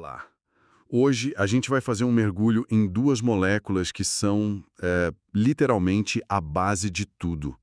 Olá! Hoje a gente vai fazer um mergulho em duas moléculas que são, literalmente, a base de tudo.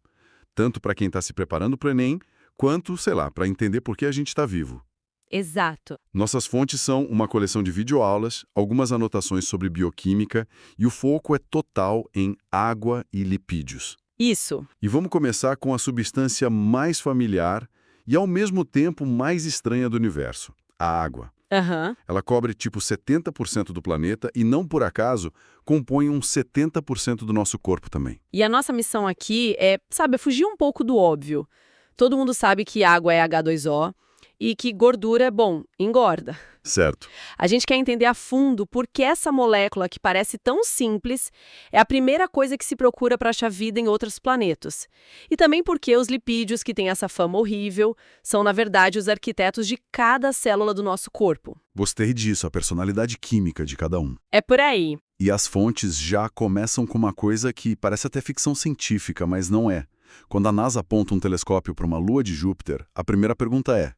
Tanto para quem está se preparando para o Enem, quanto, sei lá, para entender por que a gente está vivo. Exato. Nossas fontes são uma coleção de videoaulas, algumas anotações sobre bioquímica e o foco é total em água e lipídios. Isso. E vamos começar com a substância mais familiar e, ao mesmo tempo, mais estranha do universo, a água. Aham. Ela cobre tipo 70% do planeta e, não por acaso, compõe uns 70% do nosso corpo também. E a nossa missão aqui é, fugir um pouco do óbvio. Todo mundo sabe que água é H2O e que gordura, engorda. Certo. A gente quer entender a fundo por que essa molécula, que parece tão simples, é a primeira coisa que se procura para achar vida em outros planetas. E também porque os lipídios, que têm essa fama horrível, são, na verdade, os arquitetos de cada célula do nosso corpo. Gostei disso, a personalidade química de cada um. É por aí. E as fontes já começam com uma coisa que parece até ficção científica, mas não é. Quando a NASA aponta um telescópio para uma lua de Júpiter, a primeira pergunta é: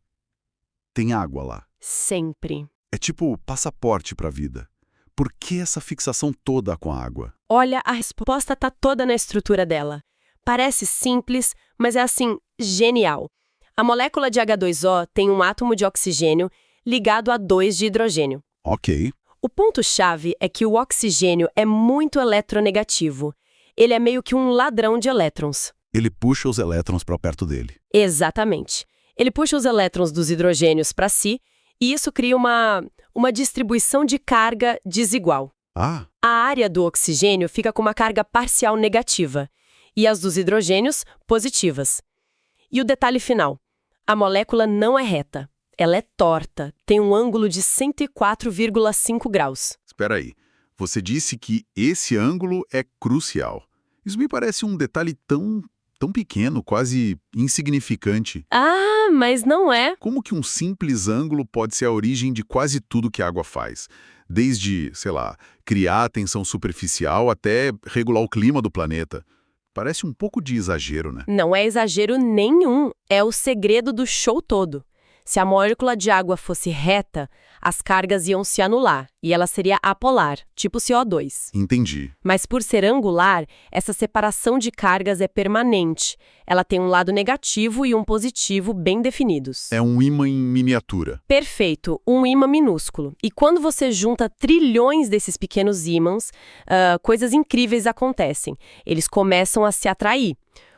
tem água lá? Sempre. É tipo passaporte para a vida. Por que essa fixação toda com a água? Olha, a resposta tá toda na estrutura dela. Parece simples, mas é assim, genial. A molécula de H2O tem um átomo de oxigênio ligado a dois de hidrogênio. Ok. O ponto-chave é que o oxigênio é muito eletronegativo. Ele é meio que um ladrão de elétrons. Ele puxa os elétrons para perto dele. Exatamente. Ele puxa os elétrons dos hidrogênios para si, e isso cria uma distribuição de carga desigual. Ah, A área do oxigênio fica com uma carga parcial negativa, e as dos hidrogênios, positivas. E o detalhe final: a molécula não é reta. Ela é torta, tem um ângulo de 104,5 graus. espera aí. Você disse que esse ângulo é crucial. Isso me parece um detalhe tão pequeno, quase insignificante. Ah, mas não é. Como que um simples ângulo pode ser a origem de quase tudo que a água faz? Desde, sei lá, criar a tensão superficial até regular o clima do planeta. Parece um pouco de exagero, né? Não é exagero nenhum. É o segredo do show todo. Se a molécula de água fosse reta, as cargas iam se anular e ela seria apolar, tipo CO2. Entendi. Mas por ser angular, essa separação de cargas é permanente. Ela tem um lado negativo e um positivo bem definidos. É um ímã em miniatura. Perfeito, um ímã minúsculo. E quando você junta trilhões desses pequenos ímãs, coisas incríveis acontecem. Eles começam a se atrair.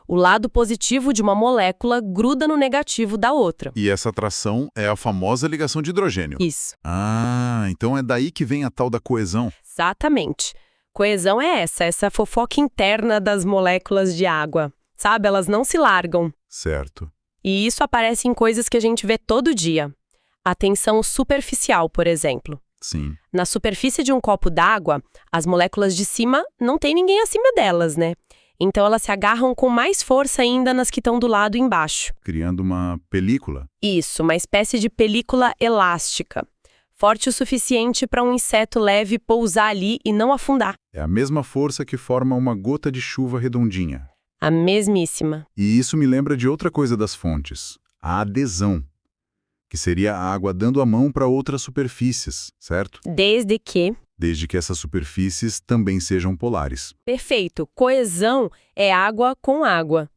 O lado positivo de uma molécula gruda no negativo da outra. E essa atração é a famosa ligação de hidrogênio. Isso. Ah, então é daí que vem a tal da coesão. Exatamente. Coesão é essa fofoca interna das moléculas de água. Sabe, elas não se largam. Certo. E isso aparece em coisas que a gente vê todo dia. A tensão superficial, por exemplo. Sim. Na superfície de um copo d'água, as moléculas de cima não tem ninguém acima delas, né? Então elas se agarram com mais força ainda nas que estão do lado embaixo. Criando uma película. Isso, uma espécie de película elástica. Forte o suficiente para um inseto leve pousar ali e não afundar. É a mesma força que forma uma gota de chuva redondinha. A mesmíssima. E isso me lembra de outra coisa das fontes, a adesão, que seria a água dando a mão para outras superfícies, certo? Desde que essas superfícies também sejam polares. Perfeito. Coesão é água com água.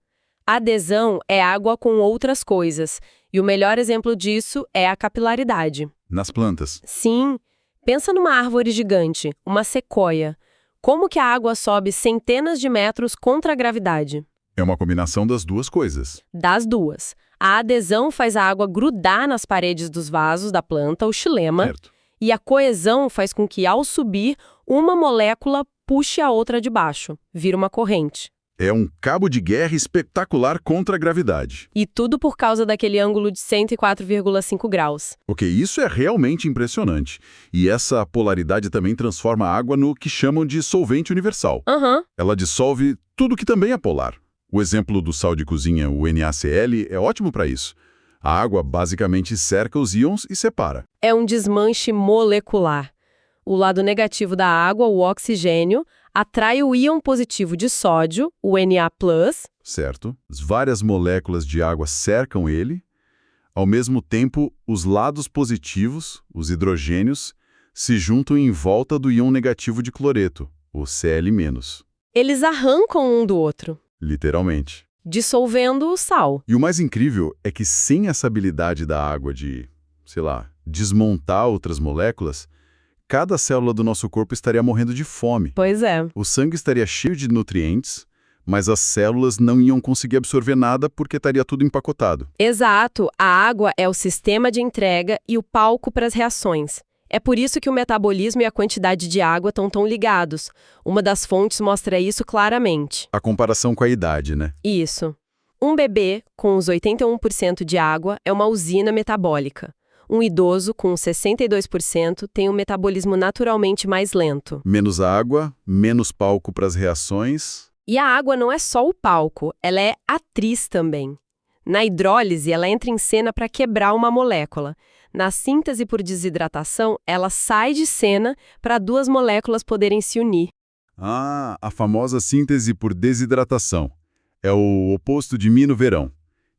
Adesão é água com outras coisas. E o melhor exemplo disso é a capilaridade. Nas plantas. Sim. Pensa numa árvore gigante, uma sequoia. Como que a água sobe centenas de metros contra a gravidade? É uma combinação das duas coisas. Das duas. A adesão faz a água grudar nas paredes dos vasos da planta, o xilema. Certo. E a coesão faz com que, ao subir, uma molécula puxe a outra de baixo. Vira uma corrente. É um cabo de guerra espetacular contra a gravidade. E tudo por causa daquele ângulo de 104,5 graus. Ok, isso é realmente impressionante. E essa polaridade também transforma a água no que chamam de solvente universal. Ela dissolve tudo que também é polar. O exemplo do sal de cozinha, o NaCl, é ótimo para isso. A água basicamente cerca os íons e separa. É um desmanche molecular. O lado negativo da água, o oxigênio, atrai o íon positivo de sódio, o Na+. Certo. Várias moléculas de água cercam ele. Ao mesmo tempo, os lados positivos, os hidrogênios, se juntam em volta do íon negativo de cloreto, o Cl-. Eles arrancam um do outro, Literalmente. dissolvendo o sal. E o mais incrível é que sem essa habilidade da água de, sei lá, desmontar outras moléculas, cada célula do nosso corpo estaria morrendo de fome. Pois é. O sangue estaria cheio de nutrientes, mas as células não iam conseguir absorver nada porque estaria tudo empacotado. Exato. A água é o sistema de entrega e o palco para as reações. É por isso que o metabolismo e a quantidade de água estão tão ligados. Uma das fontes mostra isso claramente. A comparação com a idade, né? Isso. Um bebê com os 81% de água é uma usina metabólica. Um idoso com 62% tem um metabolismo naturalmente mais lento. Menos água, menos palco para as reações. E a água não é só o palco, ela é atriz também. Na hidrólise, ela entra em cena para quebrar uma molécula. Na síntese por desidratação, ela sai de cena para duas moléculas poderem se unir. Ah, a famosa síntese por desidratação. É o oposto de mim no verão,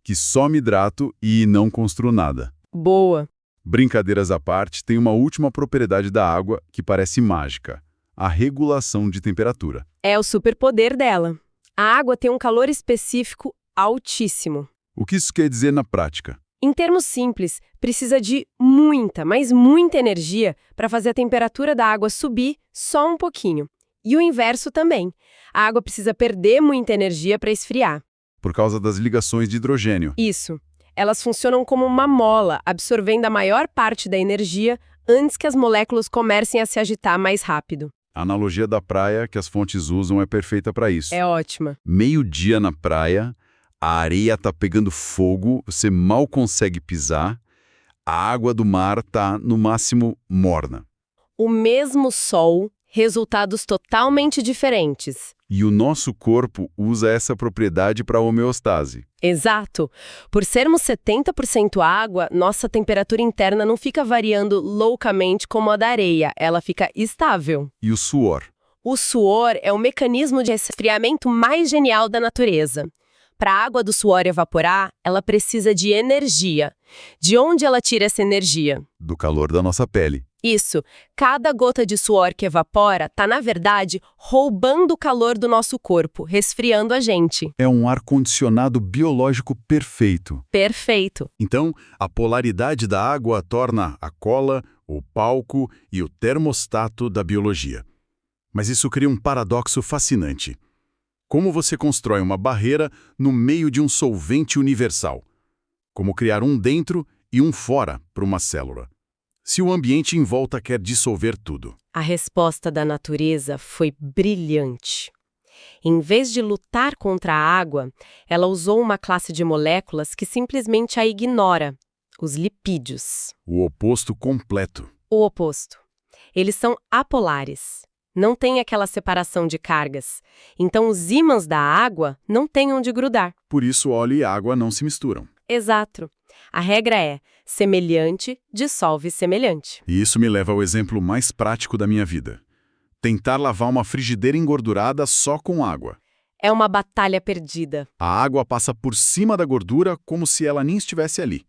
que só me hidrato e não construo nada. Boa! Brincadeiras à parte, tem uma última propriedade da água que parece mágica: a regulação de temperatura. É o superpoder dela. A água tem um calor específico altíssimo. O que isso quer dizer na prática? Em termos simples, precisa de muita, mas muita energia para fazer a temperatura da água subir só um pouquinho. E o inverso também. A água precisa perder muita energia para esfriar. Por causa das ligações de hidrogênio. Isso. Elas funcionam como uma mola, absorvendo a maior parte da energia antes que as moléculas comecem a se agitar mais rápido. A analogia da praia que as fontes usam é perfeita para isso. É ótima. Meio-dia na praia, a areia tá pegando fogo, você mal consegue pisar, a água do mar tá, no máximo, morna. O mesmo sol, resultados totalmente diferentes. E o nosso corpo usa essa propriedade para a homeostase. Exato. Por sermos 70% água, nossa temperatura interna não fica variando loucamente como a da areia, ela fica estável. E o suor? O suor é o mecanismo de resfriamento mais genial da natureza. Para a água do suor evaporar, ela precisa de energia. De onde ela tira essa energia? Do calor da nossa pele. Isso. Cada gota de suor que evapora está, na verdade, roubando o calor do nosso corpo, resfriando a gente. É um ar-condicionado biológico perfeito. Perfeito. Então, a polaridade da água torna a cola, o palco e o termostato da biologia. Mas isso cria um paradoxo fascinante. Como você constrói uma barreira no meio de um solvente universal? Como criar um dentro e um fora para uma célula? Se o ambiente em volta quer dissolver tudo. A resposta da natureza foi brilhante. Em vez de lutar contra a água, ela usou uma classe de moléculas que simplesmente a ignora, os lipídios. O oposto completo. O oposto. Eles são apolares. Não tem aquela separação de cargas. Então, os ímãs da água não têm onde grudar. Por isso, óleo e água não se misturam. Exato. A regra é: semelhante dissolve semelhante. E isso me leva ao exemplo mais prático da minha vida. Tentar lavar uma frigideira engordurada só com água. É uma batalha perdida. A água passa por cima da gordura como se ela nem estivesse ali.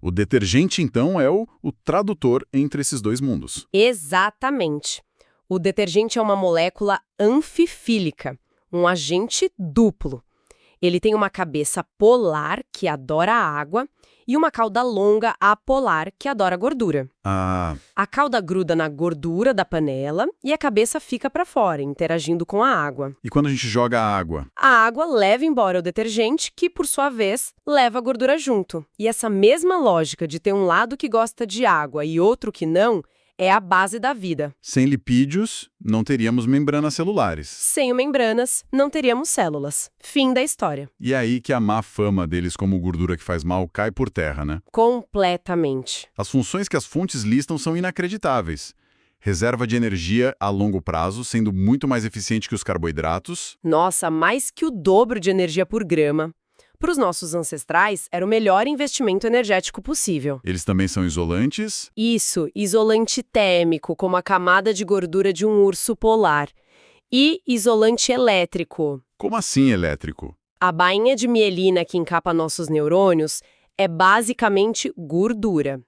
O detergente, então, é o tradutor entre esses dois mundos. Exatamente. O detergente é uma molécula anfifílica, um agente duplo. Ele tem uma cabeça polar, que adora a água, e uma cauda longa apolar, que adora a gordura. A cauda gruda na gordura da panela e a cabeça fica para fora, interagindo com a água. E quando a gente joga a água? A água leva embora o detergente, que, por sua vez, leva a gordura junto. E essa mesma lógica de ter um lado que gosta de água e outro que não, é a base da vida. Sem lipídios, não teríamos membranas celulares. Sem membranas, não teríamos células. Fim da história. E é aí que a má fama deles como gordura que faz mal cai por terra, né? Completamente. As funções que as fontes listam são inacreditáveis. Reserva de energia a longo prazo, sendo muito mais eficiente que os carboidratos. Nossa, mais que o dobro de energia por grama. Para os nossos ancestrais, era o melhor investimento energético possível. Eles também são isolantes? Isso, isolante térmico, como a camada de gordura de um urso polar. E isolante elétrico. Como assim elétrico? A bainha de mielina que encapa nossos neurônios é basicamente gordura.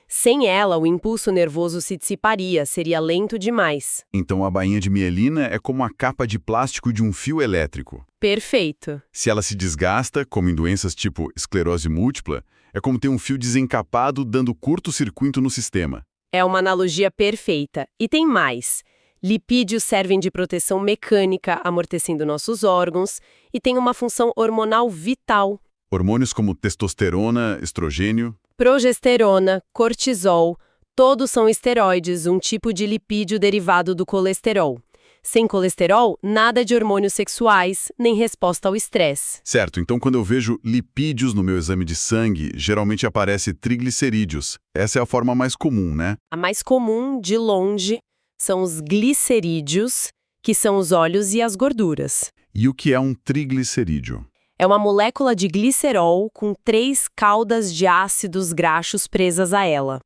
Sem ela, o impulso nervoso se dissiparia, seria lento demais. Então a bainha de mielina é como a capa de plástico de um fio elétrico. Perfeito. Se ela se desgasta, como em doenças tipo esclerose múltipla, é como ter um fio desencapado dando curto-circuito no sistema. É uma analogia perfeita. E tem mais. Lipídios servem de proteção mecânica, amortecendo nossos órgãos, e têm uma função hormonal vital. Hormônios como testosterona, estrogênio. Progesterona, cortisol, todos são esteroides, um tipo de lipídio derivado do colesterol. Sem colesterol, nada de hormônios sexuais, nem resposta ao estresse. Certo, então quando eu vejo lipídios no meu exame de sangue, geralmente aparece triglicerídeos. Essa é a forma mais comum, né? A mais comum, de longe, são os glicerídeos, que são os óleos e as gorduras. E o que é um triglicerídeo? É uma molécula de glicerol com 3 caudas de ácidos graxos presas a ela.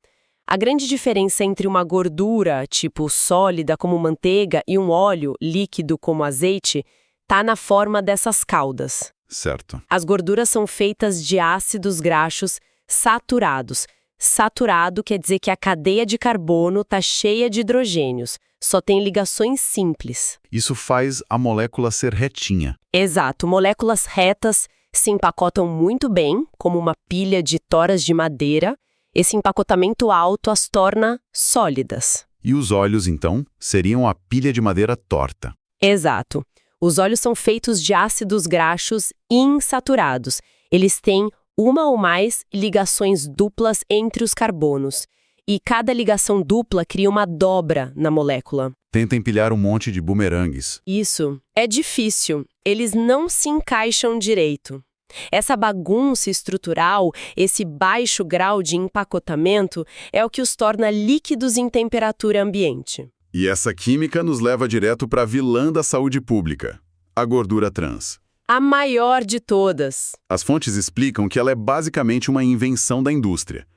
A grande diferença entre uma gordura, tipo sólida como manteiga, e um óleo, líquido como azeite, está na forma dessas caudas. Certo. As gorduras são feitas de ácidos graxos saturados. Saturado quer dizer que a cadeia de carbono está cheia de hidrogênios, só tem ligações simples. Isso faz a molécula ser retinha. Exato, moléculas retas se empacotam muito bem, como uma pilha de toras de madeira. Esse empacotamento alto as torna sólidas. E os óleos, então, seriam a pilha de madeira torta. Exato. Os óleos são feitos de ácidos graxos insaturados. Eles têm uma ou mais ligações duplas entre os carbonos. E cada ligação dupla cria uma dobra na molécula. Tenta empilhar um monte de bumerangues. Isso. É difícil. Eles não se encaixam direito. Essa bagunça estrutural, esse baixo grau de empacotamento, é o que os torna líquidos em temperatura ambiente. E essa química nos leva direto para a vilã da saúde pública, a gordura trans. A maior de todas. As fontes explicam que ela é basicamente uma invenção da indústria.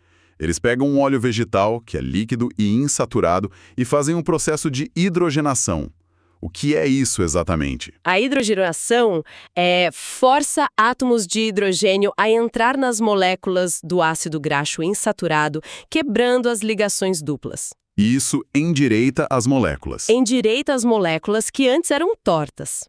Eles pegam um óleo vegetal, que é líquido e insaturado, e fazem um processo de hidrogenação. O que é isso exatamente? A hidrogenação força átomos de hidrogênio a entrar nas moléculas do ácido graxo insaturado, quebrando as ligações duplas. E isso endireita as moléculas. Endireita as moléculas que antes eram tortas.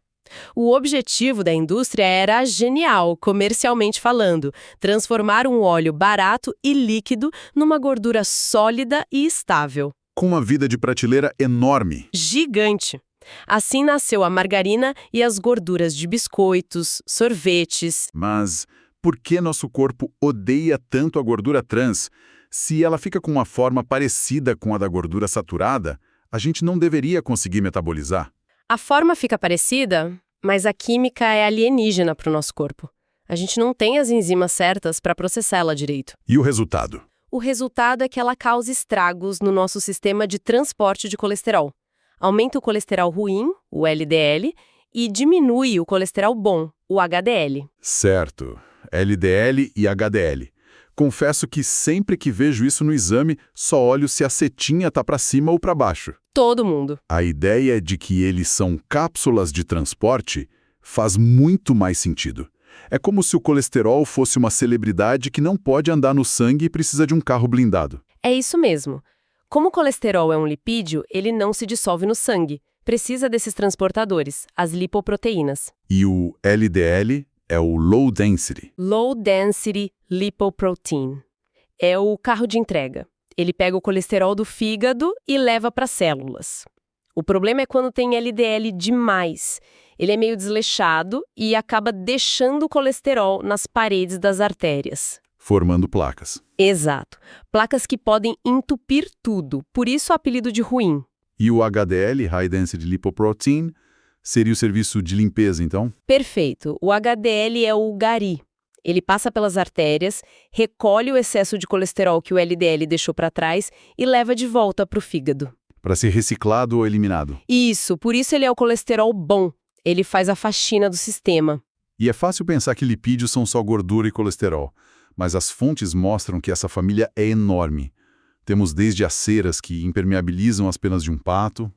O objetivo da indústria era genial, comercialmente falando, transformar um óleo barato e líquido numa gordura sólida e estável. Com uma vida de prateleira enorme. Gigante. Assim nasceu a margarina e as gorduras de biscoitos, sorvetes. Mas por que nosso corpo odeia tanto a gordura trans? Se ela fica com uma forma parecida com a da gordura saturada, a gente não deveria conseguir metabolizar. A forma fica parecida, mas a química é alienígena para o nosso corpo. A gente não tem as enzimas certas para processá-la direito. E o resultado? O resultado é que ela causa estragos no nosso sistema de transporte de colesterol. Aumenta o colesterol ruim, o LDL, e diminui o colesterol bom, o HDL. Certo. LDL e HDL. Confesso que sempre que vejo isso no exame, só olho se a setinha tá para cima ou para baixo. Todo mundo. A ideia de que eles são cápsulas de transporte faz muito mais sentido. É como se o colesterol fosse uma celebridade que não pode andar no sangue e precisa de um carro blindado. É isso mesmo. Como o colesterol é um lipídio, ele não se dissolve no sangue. Precisa desses transportadores, as lipoproteínas. E o LDL é o Low Density. Low Density Lipoprotein. É o carro de entrega. Ele pega o colesterol do fígado e leva para as células. O problema é quando tem LDL demais. Ele é meio desleixado e acaba deixando o colesterol nas paredes das artérias. Formando placas. Exato. Placas que podem entupir tudo, por isso o apelido de ruim. E o HDL, High Density Lipoprotein, seria o serviço de limpeza, então? Perfeito. O HDL é o gari. Ele passa pelas artérias, recolhe o excesso de colesterol que o LDL deixou para trás e leva de volta para o fígado. Para ser reciclado ou eliminado. Isso, por isso ele é o colesterol bom. Ele faz a faxina do sistema. E é fácil pensar que lipídios são só gordura e colesterol, mas as fontes mostram que essa família é enorme. Temos desde as ceras que impermeabilizam as penas de um pato,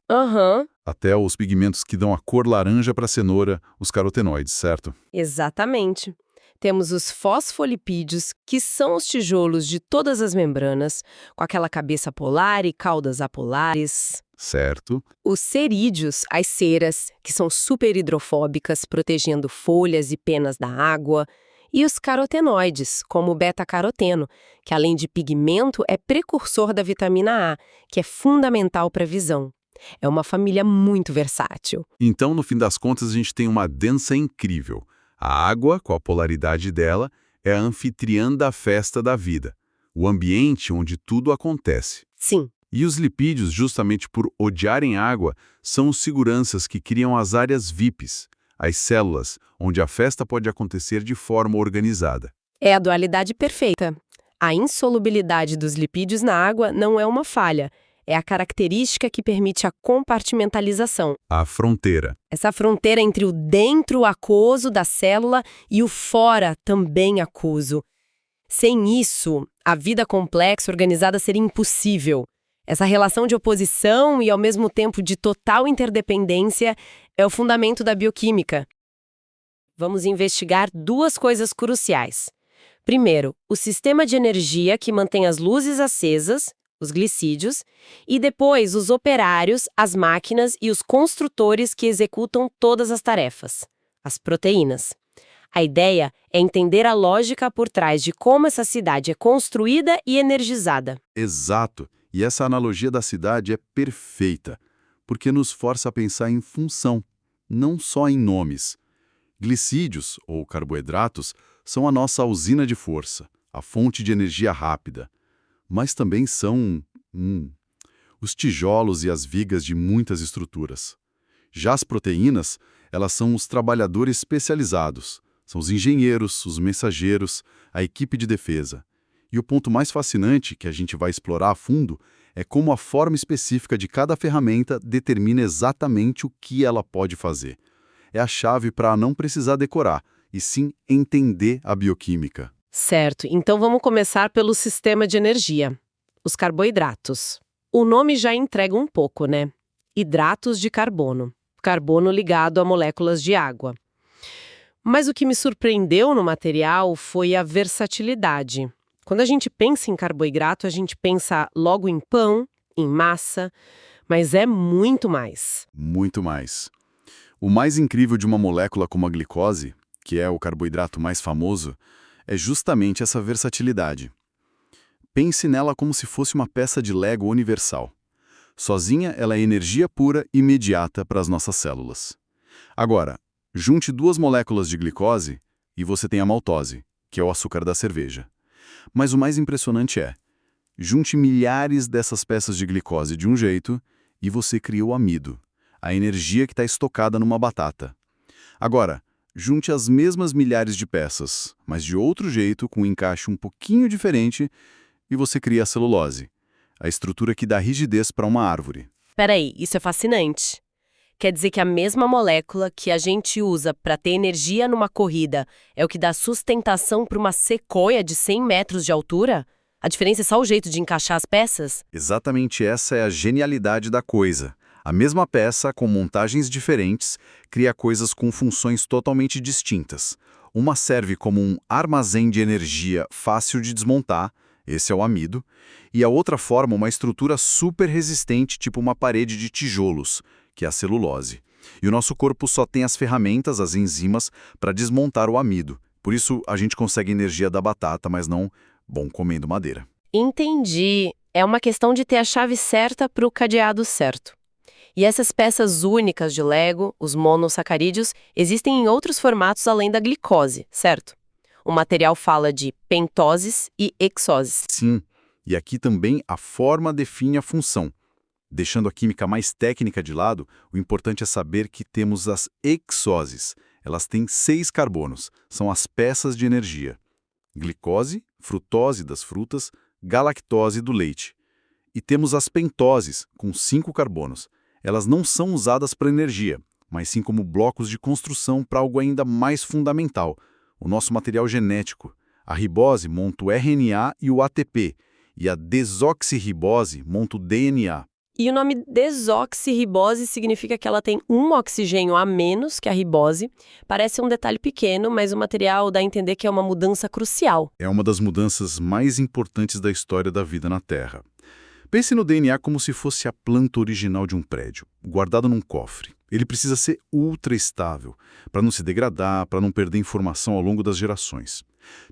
até os pigmentos que dão a cor laranja para a cenoura, os carotenoides, certo? Exatamente. Temos os fosfolipídios, que são os tijolos de todas as membranas, com aquela cabeça polar e caudas apolares. Certo. Os cerídeos, as ceras, que são super hidrofóbicas, protegendo folhas e penas da água. E os carotenoides, como o beta-caroteno, que além de pigmento é precursor da vitamina A, que é fundamental para a visão. É uma família muito versátil. Então, no fim das contas, a gente tem uma dança incrível. A água, com a polaridade dela, é a anfitriã da festa da vida, o ambiente onde tudo acontece. Sim. E os lipídios, justamente por odiarem água, são os seguranças que criam as áreas VIPs, as células, onde a festa pode acontecer de forma organizada. É a dualidade perfeita. A insolubilidade dos lipídios na água não é uma falha, é a característica que permite a compartimentalização. A fronteira. Essa fronteira entre o dentro aquoso da célula e o fora também aquoso. Sem isso, a vida complexa organizada seria impossível. Essa relação de oposição e, ao mesmo tempo, de total interdependência é o fundamento da bioquímica. Vamos investigar duas coisas cruciais. Primeiro, o sistema de energia que mantém as luzes acesas, os glicídios, e depois os operários, as máquinas e os construtores que executam todas as tarefas, as proteínas. A ideia é entender a lógica por trás de como essa cidade é construída e energizada. Exato. E essa analogia da cidade é perfeita, porque nos força a pensar em função, não só em nomes. Glicídios, ou carboidratos, são a nossa usina de força, a fonte de energia rápida. Mas também são os tijolos e as vigas de muitas estruturas. Já as proteínas, elas são os trabalhadores especializados, são os engenheiros, os mensageiros, a equipe de defesa. E o ponto mais fascinante, que a gente vai explorar a fundo, é como a forma específica de cada ferramenta determina exatamente o que ela pode fazer. É a chave para não precisar decorar, e sim entender a bioquímica. Certo, então vamos começar pelo sistema de energia, os carboidratos. O nome já entrega um pouco, né? Hidratos de carbono. Carbono ligado a moléculas de água. Mas o que me surpreendeu no material foi a versatilidade. Quando a gente pensa em carboidrato, a gente pensa logo em pão, em massa, mas é muito mais. Muito mais. O mais incrível de uma molécula como a glicose, que é o carboidrato mais famoso, é justamente essa versatilidade. Pense nela como se fosse uma peça de Lego universal. Sozinha, ela é energia pura e imediata para as nossas células. Agora, junte duas moléculas de glicose e você tem a maltose, que é o açúcar da cerveja. Mas o mais impressionante é, junte milhares dessas peças de glicose de um jeito e você cria o amido, a energia que está estocada numa batata. Agora, junte as mesmas milhares de peças, mas de outro jeito, com um encaixe um pouquinho diferente, e você cria a celulose, a estrutura que dá rigidez para uma árvore. Peraí, isso é fascinante. Quer dizer que a mesma molécula que a gente usa para ter energia numa corrida é o que dá sustentação para uma sequoia de 100 metros de altura? A diferença é só o jeito de encaixar as peças? Exatamente essa é a genialidade da coisa. A mesma peça, com montagens diferentes, cria coisas com funções totalmente distintas. Uma serve como um armazém de energia fácil de desmontar, esse é o amido, e a outra forma uma estrutura super resistente, tipo uma parede de tijolos, que é a celulose. E o nosso corpo só tem as ferramentas, as enzimas, para desmontar o amido. Por isso, a gente consegue energia da batata, mas não, comendo madeira. Entendi. É uma questão de ter a chave certa para o cadeado certo. E essas peças únicas de Lego, os monossacarídeos, existem em outros formatos além da glicose, certo? O material fala de pentoses e hexoses. Sim, e aqui também a forma define a função. Deixando a química mais técnica de lado, o importante é saber que temos as hexoses. Elas têm 6 carbonos, são as peças de energia. Glicose, frutose das frutas, galactose do leite. E temos as pentoses, com 5 carbonos. Elas não são usadas para energia, mas sim como blocos de construção para algo ainda mais fundamental, o nosso material genético. A ribose monta o RNA e o ATP, e a desoxirribose monta o DNA. E o nome desoxirribose significa que ela tem um oxigênio a menos que a ribose. Parece um detalhe pequeno, mas o material dá a entender que é uma mudança crucial. É uma das mudanças mais importantes da história da vida na Terra. Pense no DNA como se fosse a planta original de um prédio, guardado num cofre. Ele precisa ser ultra estável, para não se degradar, para não perder informação ao longo das gerações.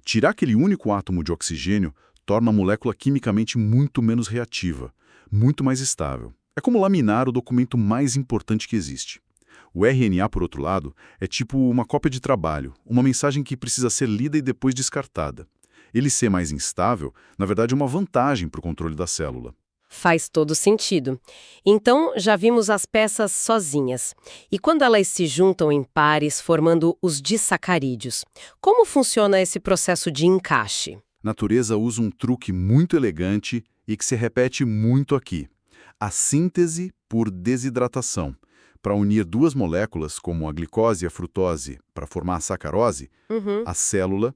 Tirar aquele único átomo de oxigênio torna a molécula quimicamente muito menos reativa, muito mais estável. É como laminar o documento mais importante que existe. O RNA, por outro lado, é tipo uma cópia de trabalho, uma mensagem que precisa ser lida e depois descartada. Ele ser mais instável, na verdade, é uma vantagem para o controle da célula. Faz todo sentido. Então, já vimos as peças sozinhas. E quando elas se juntam em pares, formando os disacarídeos, como funciona esse processo de encaixe? A natureza usa um truque muito elegante e que se repete muito aqui. A síntese por desidratação. Para unir duas moléculas, como a glicose e a frutose, para formar a sacarose, a célula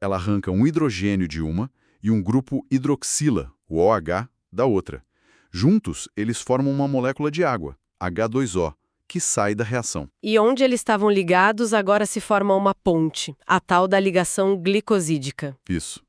ela arranca um hidrogênio de uma e um grupo hidroxila, o OH, da outra. Juntos, eles formam uma molécula de água, H2O, que sai da reação. E onde eles estavam ligados, agora se forma uma ponte, a tal da ligação glicosídica. Isso.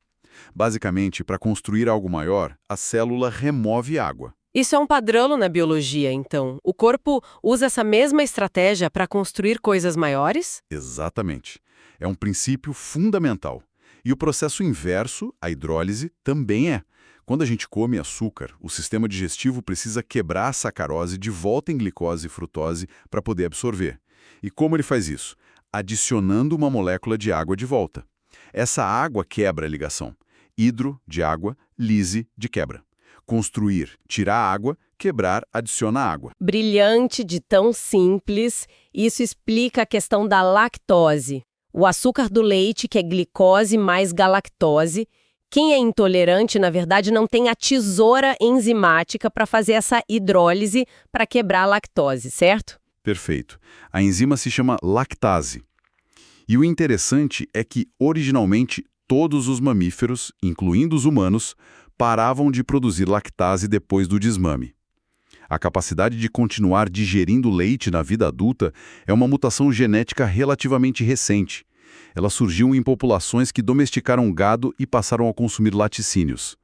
Basicamente, para construir algo maior, a célula remove água. Isso é um padrão na biologia, então. O corpo usa essa mesma estratégia para construir coisas maiores? Exatamente. É um princípio fundamental. E o processo inverso, a hidrólise, também é. Quando a gente come açúcar, o sistema digestivo precisa quebrar a sacarose de volta em glicose e frutose para poder absorver. E como ele faz isso? Adicionando uma molécula de água de volta. Essa água quebra a ligação. Hidro, de água, lise, de quebra. Construir, tirar água, quebrar, adiciona água. Brilhante de tão simples. Isso explica a questão da lactose. O açúcar do leite, que é glicose mais galactose. Quem é intolerante, na verdade, não tem a tesoura enzimática para fazer essa hidrólise para quebrar a lactose, certo? Perfeito. A enzima se chama lactase. E o interessante é que, originalmente, todos os mamíferos, incluindo os humanos, paravam de produzir lactase depois do desmame. A capacidade de continuar digerindo leite na vida adulta é uma mutação genética relativamente recente. Ela surgiu em populações que domesticaram gado e passaram a consumir laticínios.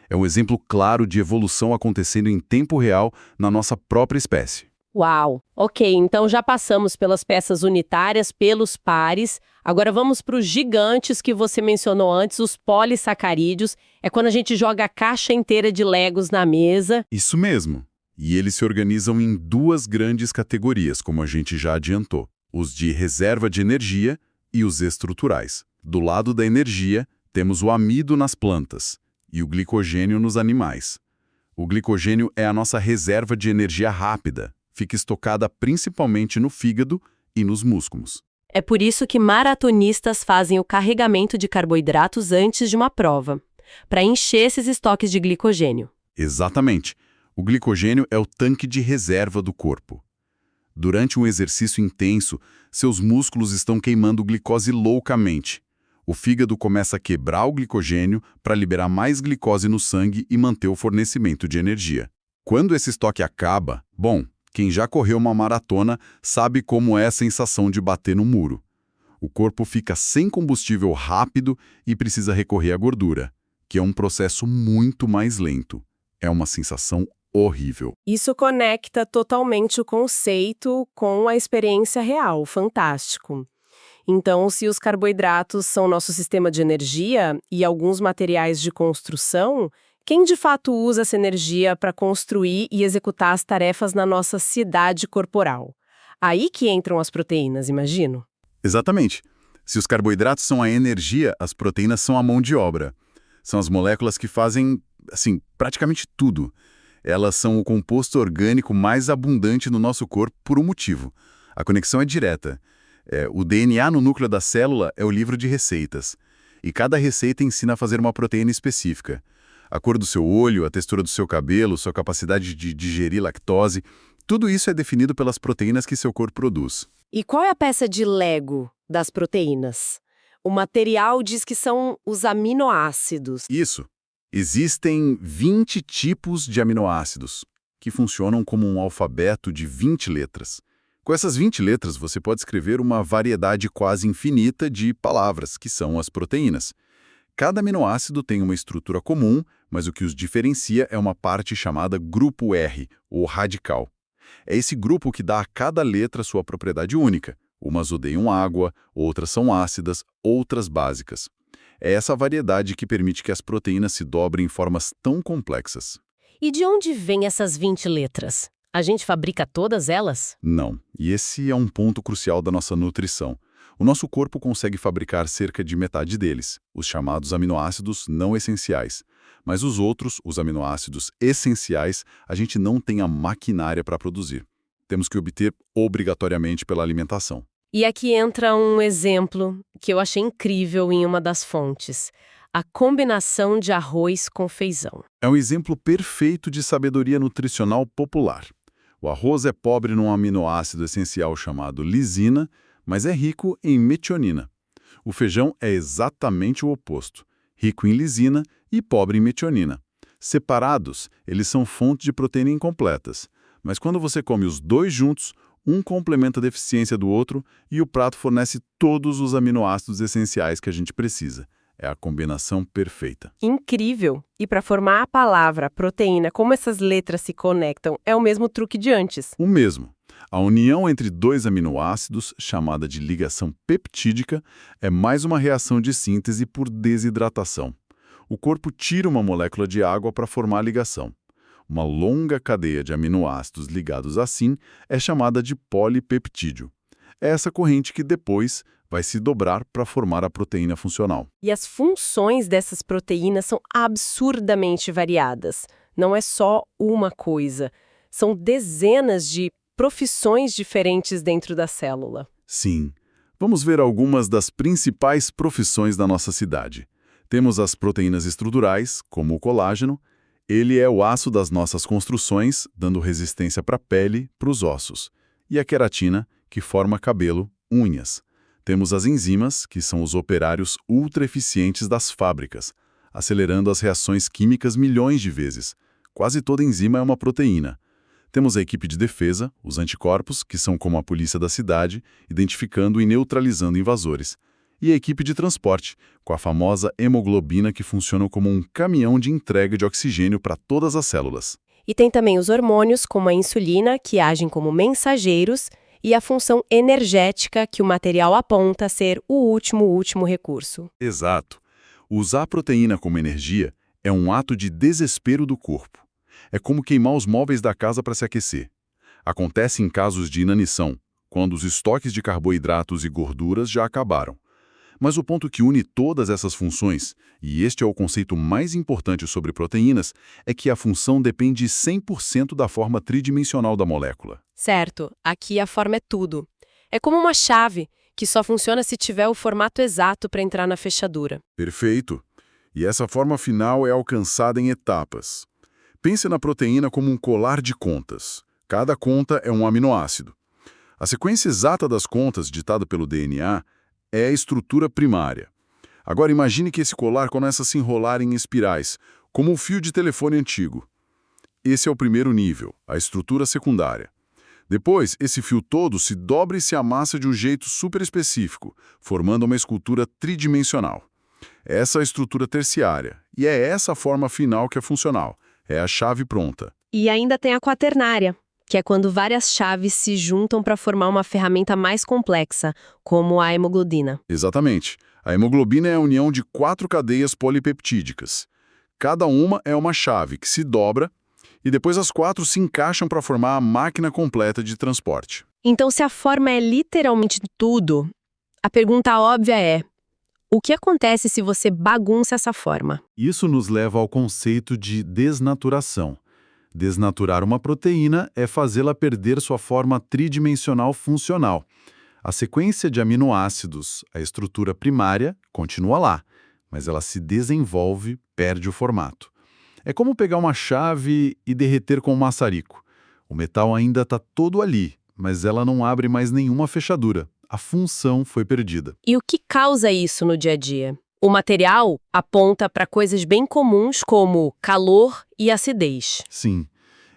É um exemplo claro de evolução acontecendo em tempo real na nossa própria espécie. Uau! Ok, então já passamos pelas peças unitárias, pelos pares. Agora vamos para os gigantes que você mencionou antes, os polissacarídeos. É quando a gente joga a caixa inteira de Legos na mesa. Isso mesmo. E eles se organizam em duas grandes categorias, como a gente já adiantou. Os de reserva de energia e os estruturais. Do lado da energia, temos o amido nas plantas e o glicogênio nos animais. O glicogênio é a nossa reserva de energia rápida. Fica estocada principalmente no fígado e nos músculos. É por isso que maratonistas fazem o carregamento de carboidratos antes de uma prova, para encher esses estoques de glicogênio. Exatamente. O glicogênio é o tanque de reserva do corpo. Durante um exercício intenso, seus músculos estão queimando glicose loucamente. O fígado começa a quebrar o glicogênio para liberar mais glicose no sangue e manter o fornecimento de energia. Quando esse estoque acaba, quem já correu uma maratona sabe como é a sensação de bater no muro. O corpo fica sem combustível rápido e precisa recorrer à gordura, que é um processo muito mais lento. É uma sensação horrível. Isso conecta totalmente o conceito com a experiência real, fantástico. Então, se os carboidratos são nosso sistema de energia e alguns materiais de construção, quem de fato usa essa energia para construir e executar as tarefas na nossa cidade corporal? Aí que entram as proteínas, imagino. Exatamente. Se os carboidratos são a energia, as proteínas são a mão de obra. São as moléculas que fazem, praticamente tudo. Elas são o composto orgânico mais abundante no nosso corpo por um motivo. A conexão é direta. O DNA no núcleo da célula é o livro de receitas. E cada receita ensina a fazer uma proteína específica. A cor do seu olho, a textura do seu cabelo, sua capacidade de digerir lactose, tudo isso é definido pelas proteínas que seu corpo produz. E qual é a peça de Lego das proteínas? O material diz que são os aminoácidos. Isso. Existem 20 tipos de aminoácidos. que funcionam como um alfabeto de 20 letras. Com essas 20 letras, você pode escrever uma variedade quase infinita de palavras, que são as proteínas. Cada aminoácido tem uma estrutura comum, mas o que os diferencia é uma parte chamada grupo R, ou radical. É esse grupo que dá a cada letra sua propriedade única. Umas odeiam água, outras são ácidas, outras básicas. É essa variedade que permite que as proteínas se dobrem em formas tão complexas. E de onde vêm essas 20 letras? A gente fabrica todas elas? Não, e esse é um ponto crucial da nossa nutrição. O nosso corpo consegue fabricar cerca de metade deles, os chamados aminoácidos não essenciais. Mas os outros, os aminoácidos essenciais, a gente não tem a maquinária para produzir. Temos que obter obrigatoriamente pela alimentação. E aqui entra um exemplo que eu achei incrível em uma das fontes. A combinação de arroz com feijão. É um exemplo perfeito de sabedoria nutricional popular. O arroz é pobre num aminoácido essencial chamado lisina, mas é rico em metionina. O feijão é exatamente o oposto, rico em lisina e pobre em metionina. Separados, eles são fonte de proteína incompletas, mas quando você come os dois juntos, um complementa a deficiência do outro e o prato fornece todos os aminoácidos essenciais que a gente precisa. É a combinação perfeita. Incrível! E para formar a palavra proteína, como essas letras se conectam, é o mesmo truque de antes. O mesmo. A união entre dois aminoácidos, chamada de ligação peptídica, é mais uma reação de síntese por desidratação. O corpo tira uma molécula de água para formar a ligação. Uma longa cadeia de aminoácidos ligados assim é chamada de polipeptídeo. É essa corrente que depois vai se dobrar para formar a proteína funcional. E as funções dessas proteínas são absurdamente variadas. Não é só uma coisa. São dezenas de profissões diferentes dentro da célula. Sim. Vamos ver algumas das principais profissões da nossa cidade. Temos as proteínas estruturais, como o colágeno. Ele é o aço das nossas construções, dando resistência para a pele, para os ossos. E a queratina, que forma cabelo, unhas. Temos as enzimas, que são os operários ultra-eficientes das fábricas, acelerando as reações químicas milhões de vezes. Quase toda enzima é uma proteína. Temos a equipe de defesa, os anticorpos, que são como a polícia da cidade, identificando e neutralizando invasores. E a equipe de transporte, com a famosa hemoglobina que funciona como um caminhão de entrega de oxigênio para todas as células. E tem também os hormônios, como a insulina, que agem como mensageiros, e a função energética que o material aponta ser o último recurso. Exato. Usar a proteína como energia é um ato de desespero do corpo. É como queimar os móveis da casa para se aquecer. Acontece em casos de inanição, quando os estoques de carboidratos e gorduras já acabaram. Mas o ponto que une todas essas funções, e este é o conceito mais importante sobre proteínas, é que a função depende 100% da forma tridimensional da molécula. Certo, aqui a forma é tudo. É como uma chave, que só funciona se tiver o formato exato para entrar na fechadura. Perfeito. E essa forma final é alcançada em etapas. Pense na proteína como um colar de contas. Cada conta é um aminoácido. A sequência exata das contas, ditada pelo DNA, é a estrutura primária. Agora imagine que esse colar começa a se enrolar em espirais, como um fio de telefone antigo. Esse é o primeiro nível, a estrutura secundária. Depois, esse fio todo se dobra e se amassa de um jeito super específico, formando uma escultura tridimensional. Essa é a estrutura terciária, e é essa a forma final que é funcional. É a chave pronta. E ainda tem a quaternária, que é quando várias chaves se juntam para formar uma ferramenta mais complexa, como a hemoglobina. Exatamente. A hemoglobina é a união de 4 cadeias polipeptídicas. Cada uma é uma chave que se dobra e depois as 4 se encaixam para formar a máquina completa de transporte. Então, se a forma é literalmente tudo, a pergunta óbvia é: o que acontece se você bagunça essa forma? Isso nos leva ao conceito de desnaturação. Desnaturar uma proteína é fazê-la perder sua forma tridimensional funcional. A sequência de aminoácidos, a estrutura primária, continua lá, mas ela se desenvolve, perde o formato. É como pegar uma chave e derreter com um maçarico. O metal ainda está todo ali, mas ela não abre mais nenhuma fechadura. A função foi perdida. E o que causa isso no dia a dia? O material aponta para coisas bem comuns como calor e acidez. Sim.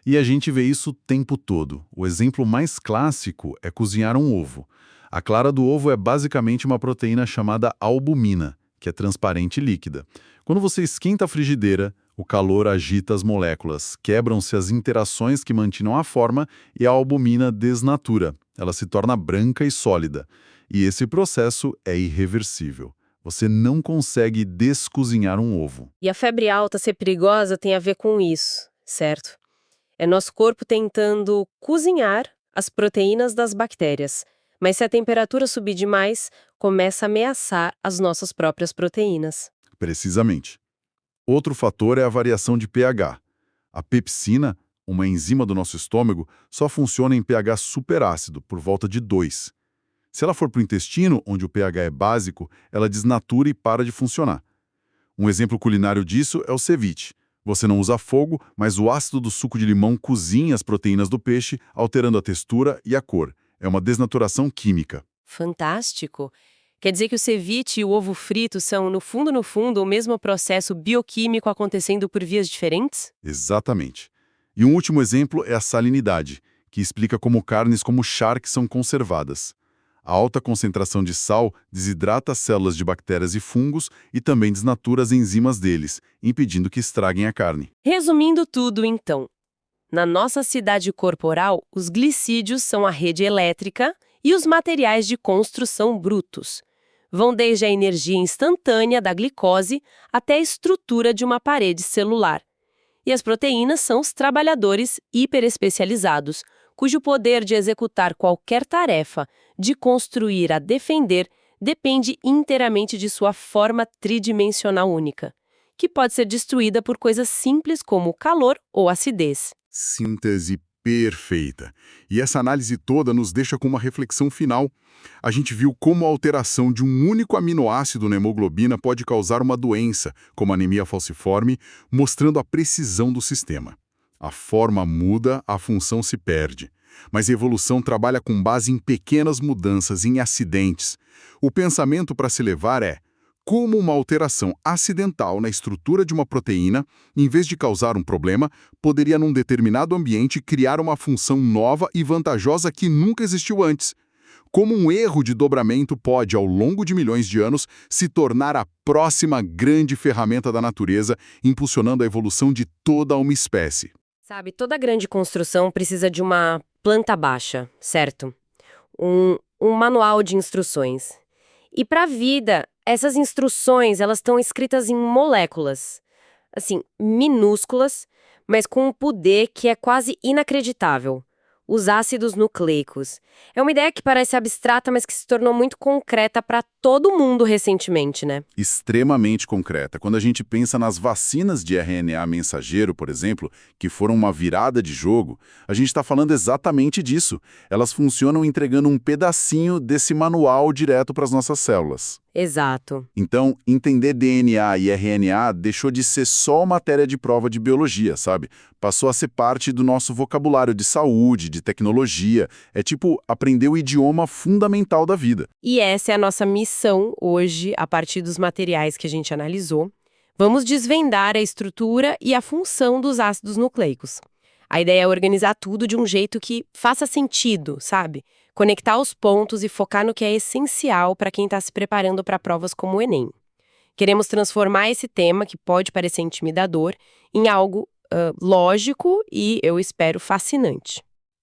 E a gente vê isso o tempo todo. O exemplo mais clássico é cozinhar um ovo. A clara do ovo é basicamente uma proteína chamada albumina, que é transparente e líquida. Quando você esquenta a frigideira, o calor agita as moléculas, quebram-se as interações que mantinham a forma e a albumina desnatura. Ela se torna branca e sólida. E esse processo é irreversível. Você não consegue descozinhar um ovo. E a febre alta ser perigosa tem a ver com isso, certo? É nosso corpo tentando cozinhar as proteínas das bactérias. Mas se a temperatura subir demais, começa a ameaçar as nossas próprias proteínas. Precisamente. Outro fator é a variação de pH. A pepsina, uma enzima do nosso estômago, só funciona em pH superácido, por volta de 2. Se ela for para o intestino, onde o pH é básico, ela desnatura e para de funcionar. Um exemplo culinário disso é o ceviche. Você não usa fogo, mas o ácido do suco de limão cozinha as proteínas do peixe, alterando a textura e a cor. É uma desnaturação química. Fantástico! Quer dizer que o ceviche e o ovo frito são, no fundo, o mesmo processo bioquímico acontecendo por vias diferentes? Exatamente. E um último exemplo é a salinidade, que explica como carnes como charque são conservadas. A alta concentração de sal desidrata as células de bactérias e fungos e também desnatura as enzimas deles, impedindo que estraguem a carne. Resumindo tudo, então. Na nossa cidade corporal, os glicídios são a rede elétrica e os materiais de construção brutos. Vão desde a energia instantânea da glicose até a estrutura de uma parede celular. E as proteínas são os trabalhadores hiperespecializados, cujo poder de executar qualquer tarefa, de construir a defender, depende inteiramente de sua forma tridimensional única, que pode ser destruída por coisas simples como calor ou acidez. Síntese perfeita. E essa análise toda nos deixa com uma reflexão final. A gente viu como a alteração de um único aminoácido na hemoglobina pode causar uma doença, como anemia falciforme, mostrando a precisão do sistema. A forma muda, a função se perde. Mas a evolução trabalha com base em pequenas mudanças, em acidentes. O pensamento para se levar é: como uma alteração acidental na estrutura de uma proteína, em vez de causar um problema, poderia num determinado ambiente criar uma função nova e vantajosa que nunca existiu antes. Como um erro de dobramento pode, ao longo de milhões de anos, se tornar a próxima grande ferramenta da natureza, impulsionando a evolução de toda uma espécie. Sabe, toda grande construção precisa de uma planta baixa, certo? Um manual de instruções. E para a vida, essas instruções, elas estão escritas em moléculas, assim, minúsculas, mas com um poder que é quase inacreditável. Os ácidos nucleicos. É uma ideia que parece abstrata, mas que se tornou muito concreta para todo mundo recentemente, né? Extremamente concreta. Quando a gente pensa nas vacinas de RNA mensageiro, por exemplo, que foram uma virada de jogo, a gente está falando exatamente disso. Elas funcionam entregando um pedacinho desse manual direto para as nossas células. Exato. Então, entender DNA e RNA deixou de ser só matéria de prova de biologia, sabe? Passou a ser parte do nosso vocabulário de saúde, de tecnologia. É tipo aprender o idioma fundamental da vida. E essa é a nossa missão hoje, a partir dos materiais que a gente analisou. Vamos desvendar a estrutura e a função dos ácidos nucleicos. A ideia é organizar tudo de um jeito que faça sentido, sabe? Conectar os pontos e focar no que é essencial para quem está se preparando para provas como o Enem. Queremos transformar esse tema, que pode parecer intimidador, em algo lógico e, eu espero, fascinante.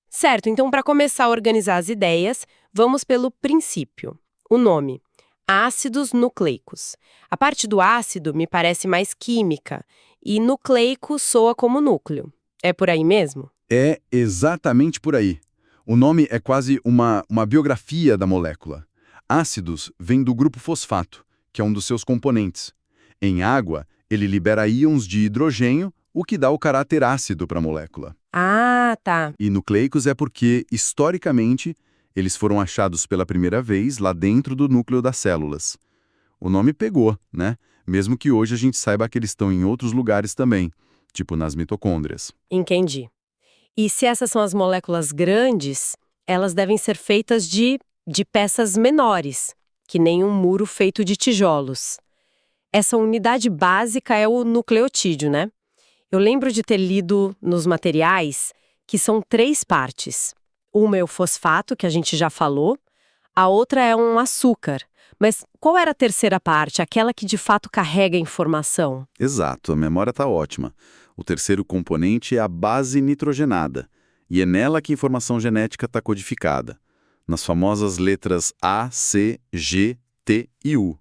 Certo, então para começar a organizar as ideias, vamos pelo princípio. O nome, ácidos nucleicos. A parte do ácido me parece mais química e nucleico soa como núcleo. É por aí mesmo? É exatamente por aí. O nome é quase uma biografia da molécula. Ácidos vem do grupo fosfato, que é um dos seus componentes. Em água, ele libera íons de hidrogênio, o que dá o caráter ácido para a molécula. Ah, tá. E nucleicos é porque, historicamente, eles foram achados pela primeira vez lá dentro do núcleo das células. O nome pegou, né? Mesmo que hoje a gente saiba que eles estão em outros lugares também, tipo nas mitocôndrias. Entendi. E se essas são as moléculas grandes, elas devem ser feitas de peças menores, que nem um muro feito de tijolos. Essa unidade básica é o nucleotídeo, né? Eu lembro de ter lido nos materiais que são 3 partes. Uma é o fosfato, que a gente já falou, a outra é um açúcar. Mas qual era a terceira parte, aquela que de fato carrega a informação? Exato, a memória está ótima. O terceiro componente é a base nitrogenada, e é nela que a informação genética está codificada, nas famosas letras A, C, G, T e U.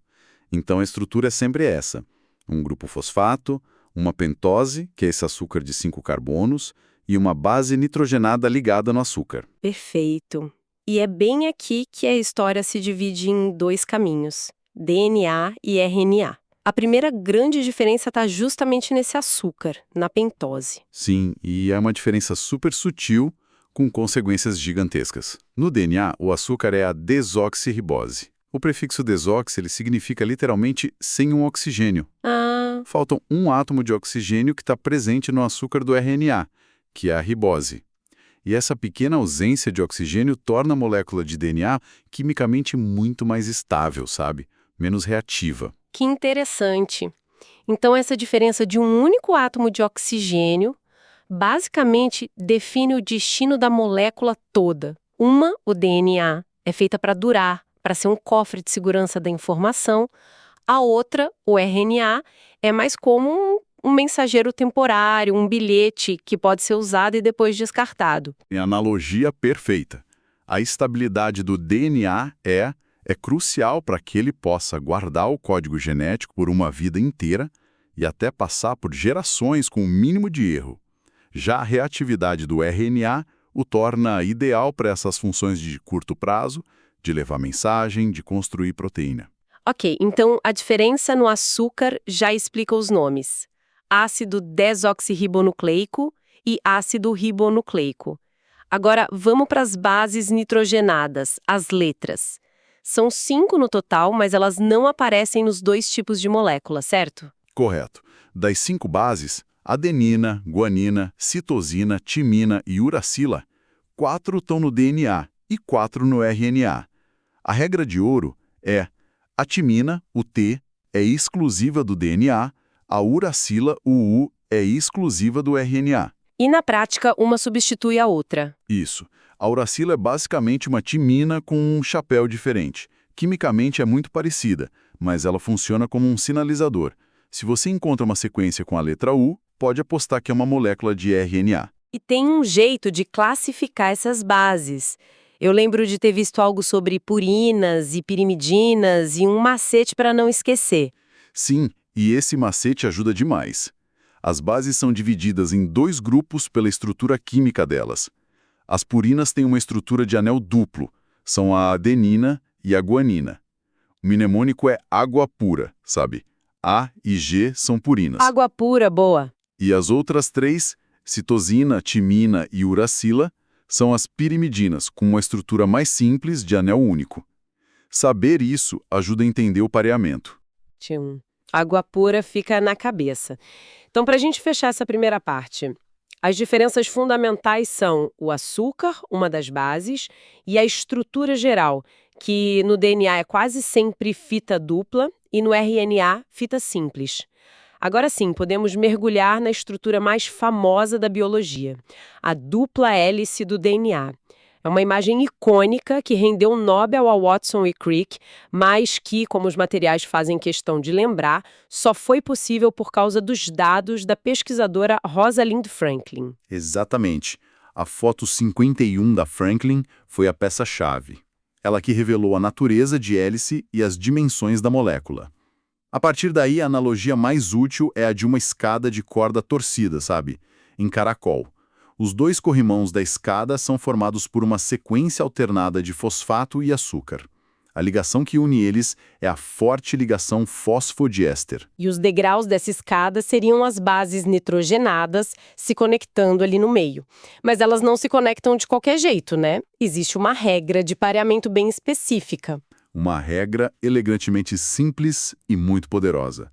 Então a estrutura é sempre essa: um grupo fosfato, uma pentose, que é esse açúcar de 5 carbonos, e uma base nitrogenada ligada no açúcar. Perfeito. E é bem aqui que a história se divide em 2 caminhos, DNA e RNA. A primeira grande diferença está justamente nesse açúcar, na pentose. Sim, e é uma diferença super sutil, com consequências gigantescas. No DNA, o açúcar é a desoxirribose. O prefixo desoxi ele significa literalmente sem um oxigênio. Falta um átomo de oxigênio que está presente no açúcar do RNA, que é a ribose. E essa pequena ausência de oxigênio torna a molécula de DNA quimicamente muito mais estável, sabe? Menos reativa. Que interessante. Então, essa diferença de um único átomo de oxigênio basicamente define o destino da molécula toda. Uma, o DNA, é feita para durar, para ser um cofre de segurança da informação. A outra, o RNA, é mais como um mensageiro temporário, um bilhete que pode ser usado e depois descartado. Em analogia perfeita. A estabilidade do DNA é crucial para que ele possa guardar o código genético por uma vida inteira e até passar por gerações com o mínimo de erro. Já a reatividade do RNA o torna ideal para essas funções de curto prazo, de levar mensagem, de construir proteína. Ok, então a diferença no açúcar já explica os nomes: ácido desoxirribonucleico e ácido ribonucleico. Agora, vamos para as bases nitrogenadas, as letras. São 5 no total, mas elas não aparecem nos 2 tipos de molécula, certo? Correto. Das 5 bases, adenina, guanina, citosina, timina e uracila, 4 estão no DNA e 4 no RNA. A regra de ouro é: a timina, o T, é exclusiva do DNA, a uracila, o U, é exclusiva do RNA. E na prática, uma substitui a outra. Isso. A uracila é basicamente uma timina com um chapéu diferente. Quimicamente é muito parecida, mas ela funciona como um sinalizador. Se você encontra uma sequência com a letra U, pode apostar que é uma molécula de RNA. E tem um jeito de classificar essas bases. Eu lembro de ter visto algo sobre purinas e pirimidinas e um macete para não esquecer. Sim, e esse macete ajuda demais. As bases são divididas em 2 grupos pela estrutura química delas. As purinas têm uma estrutura de anel duplo, são a adenina e a guanina. O mnemônico é água pura, sabe? A e G são purinas. Água pura, boa. E as outras 3, citosina, timina e uracila, são as pirimidinas, com uma estrutura mais simples de anel único. Saber isso ajuda a entender o pareamento. Água pura fica na cabeça. Então, para a gente fechar essa primeira parte, as diferenças fundamentais são o açúcar, uma das bases, e a estrutura geral, que no DNA é quase sempre fita dupla e no RNA fita simples. Agora sim, podemos mergulhar na estrutura mais famosa da biologia, a dupla hélice do DNA. É uma imagem icônica que rendeu o Nobel a Watson e Crick, mas que, como os materiais fazem questão de lembrar, só foi possível por causa dos dados da pesquisadora Rosalind Franklin. Exatamente. A foto 51 da Franklin foi a peça-chave. Ela que revelou a natureza de hélice e as dimensões da molécula. A partir daí, a analogia mais útil é a de uma escada de corda torcida, sabe? Em caracol. Os 2 corrimãos da escada são formados por uma sequência alternada de fosfato e açúcar. A ligação que une eles é a forte ligação fosfodiéster. E os degraus dessa escada seriam as bases nitrogenadas se conectando ali no meio. Mas elas não se conectam de qualquer jeito, né? Existe uma regra de pareamento bem específica. Uma regra elegantemente simples e muito poderosa.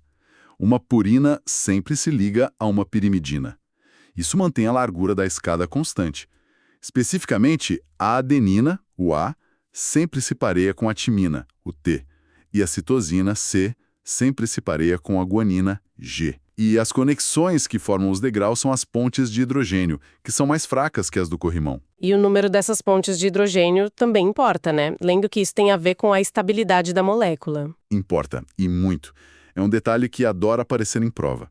Uma purina sempre se liga a uma pirimidina. Isso mantém a largura da escada constante. Especificamente, a adenina, o A, sempre se pareia com a timina, o T, e a citosina, C, sempre se pareia com a guanina, G. E as conexões que formam os degraus são as pontes de hidrogênio, que são mais fracas que as do corrimão. E o número dessas pontes de hidrogênio também importa, né? Lendo que isso tem a ver com a estabilidade da molécula. Importa, e muito. É um detalhe que adora aparecer em prova.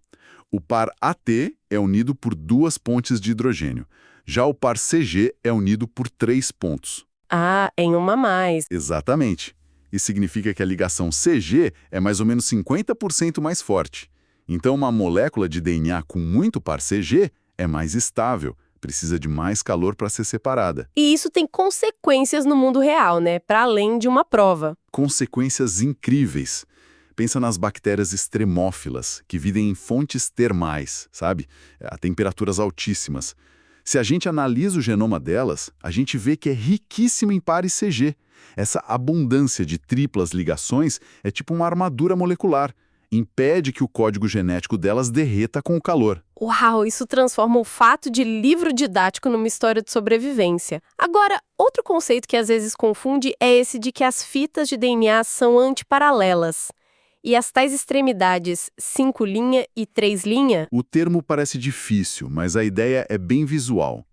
O par AT é unido por 2 pontes de hidrogênio. Já o par CG é unido por 3 pontos. Ah, em uma a mais. Exatamente. Isso significa que a ligação CG é mais ou menos 50% mais forte. Então, uma molécula de DNA com muito par CG é mais estável, precisa de mais calor para ser separada. E isso tem consequências no mundo real, né? Para além de uma prova. Consequências incríveis. Pensa nas bactérias extremófilas, que vivem em fontes termais, sabe? A temperaturas altíssimas. Se a gente analisa o genoma delas, a gente vê que é riquíssimo em pares CG. Essa abundância de triplas ligações é tipo uma armadura molecular. Impede que o código genético delas derreta com o calor. Uau, isso transforma o fato de livro didático numa história de sobrevivência. Agora, outro conceito que às vezes confunde é esse de que as fitas de DNA são antiparalelas. E as tais extremidades 5' e 3'? O termo parece difícil, mas a ideia é bem visual.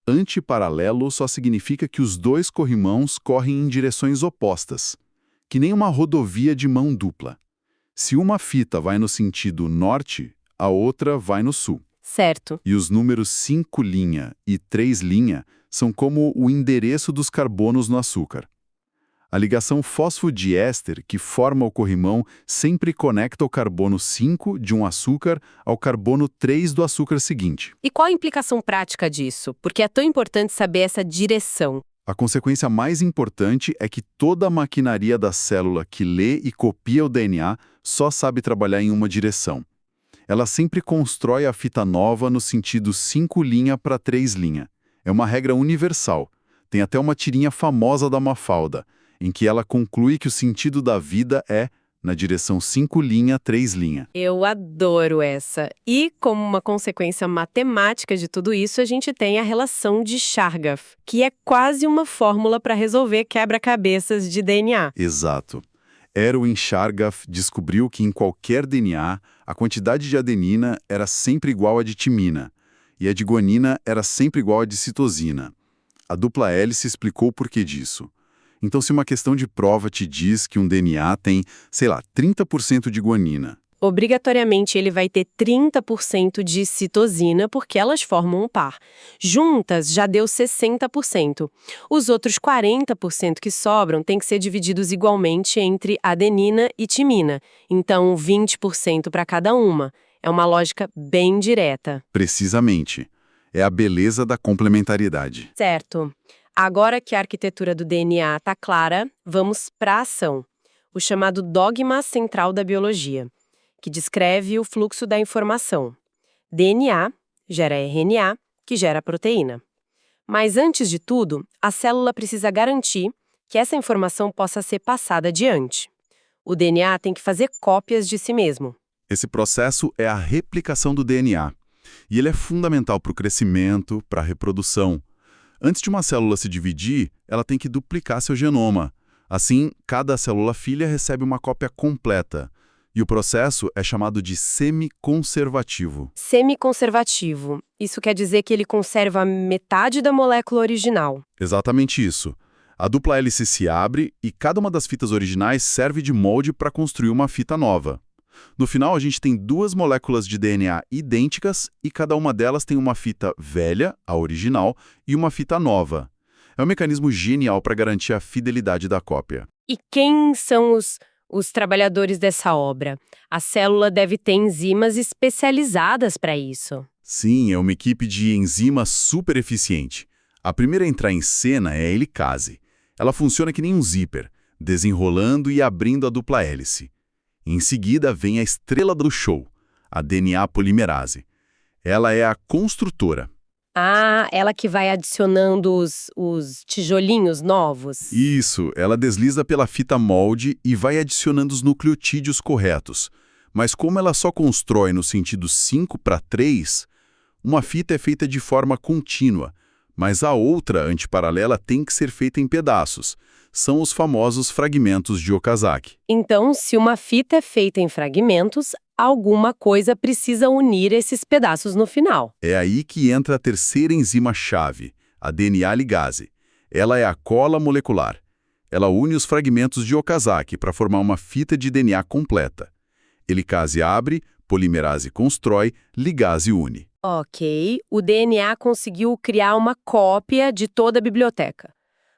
Antiparalelo só significa que os 2 corrimãos correm em direções opostas, que nem uma rodovia de mão dupla. Se uma fita vai no sentido norte, a outra vai no sul. Certo. E os números 5' e 3' são como o endereço dos carbonos no açúcar. A ligação fosfodiéster que forma o corrimão sempre conecta o carbono 5 de um açúcar ao carbono 3 do açúcar seguinte. E qual a implicação prática disso? Porque é tão importante saber essa direção. A consequência mais importante é que toda a maquinaria da célula que lê e copia o DNA só sabe trabalhar em uma direção. Ela sempre constrói a fita nova no sentido 5' para 3'. É uma regra universal. Tem até uma tirinha famosa da Mafalda, em que ela conclui que o sentido da vida é na direção 5', 3'. Eu adoro essa. E, como uma consequência matemática de tudo isso, a gente tem a relação de Chargaff, que é quase uma fórmula para resolver quebra-cabeças de DNA. Exato. Erwin Chargaff descobriu que em qualquer DNA, a quantidade de adenina era sempre igual à de timina, e a de guanina era sempre igual à de citosina. A dupla hélice explicou o porquê disso. Então, se uma questão de prova te diz que um DNA tem, sei lá, 30% de guanina, obrigatoriamente ele vai ter 30% de citosina, porque elas formam um par. Juntas já deu 60%. Os outros 40% que sobram têm que ser divididos igualmente entre adenina e timina. Então, 20% para cada uma. É uma lógica bem direta. Precisamente. É a beleza da complementariedade. Certo. Agora que a arquitetura do DNA está clara, vamos para a ação. O chamado dogma central da biologia, que descreve o fluxo da informação. DNA gera RNA, que gera proteína. Mas antes de tudo, a célula precisa garantir que essa informação possa ser passada adiante. O DNA tem que fazer cópias de si mesmo. Esse processo é a replicação do DNA. E ele é fundamental para o crescimento, para a reprodução. Antes de uma célula se dividir, ela tem que duplicar seu genoma. Assim, cada célula filha recebe uma cópia completa. E o processo é chamado de semiconservativo. Semiconservativo. Isso quer dizer que ele conserva metade da molécula original. Exatamente isso. A dupla hélice se abre e cada uma das fitas originais serve de molde para construir uma fita nova. No final, a gente tem 2 moléculas de DNA idênticas e cada uma delas tem uma fita velha, a original, e uma fita nova. É um mecanismo genial para garantir a fidelidade da cópia. E quem são os trabalhadores dessa obra? A célula deve ter enzimas especializadas para isso. Sim, é uma equipe de enzimas super eficiente. A primeira a entrar em cena é a helicase. Ela funciona que nem um zíper, desenrolando e abrindo a dupla hélice. Em seguida vem a estrela do show, a DNA polimerase. Ela é a construtora. Ah, ela que vai adicionando os tijolinhos novos. Isso, ela desliza pela fita molde e vai adicionando os nucleotídeos corretos. Mas como ela só constrói no sentido 5 para 3, uma fita é feita de forma contínua, mas a outra antiparalela tem que ser feita em pedaços. São os famosos fragmentos de Okazaki. Então, se uma fita é feita em fragmentos, alguma coisa precisa unir esses pedaços no final. É aí que entra a terceira enzima-chave, a DNA ligase. Ela é a cola molecular. Ela une os fragmentos de Okazaki para formar uma fita de DNA completa. Helicase abre, polimerase constrói, ligase une. Ok, o DNA conseguiu criar uma cópia de toda a biblioteca.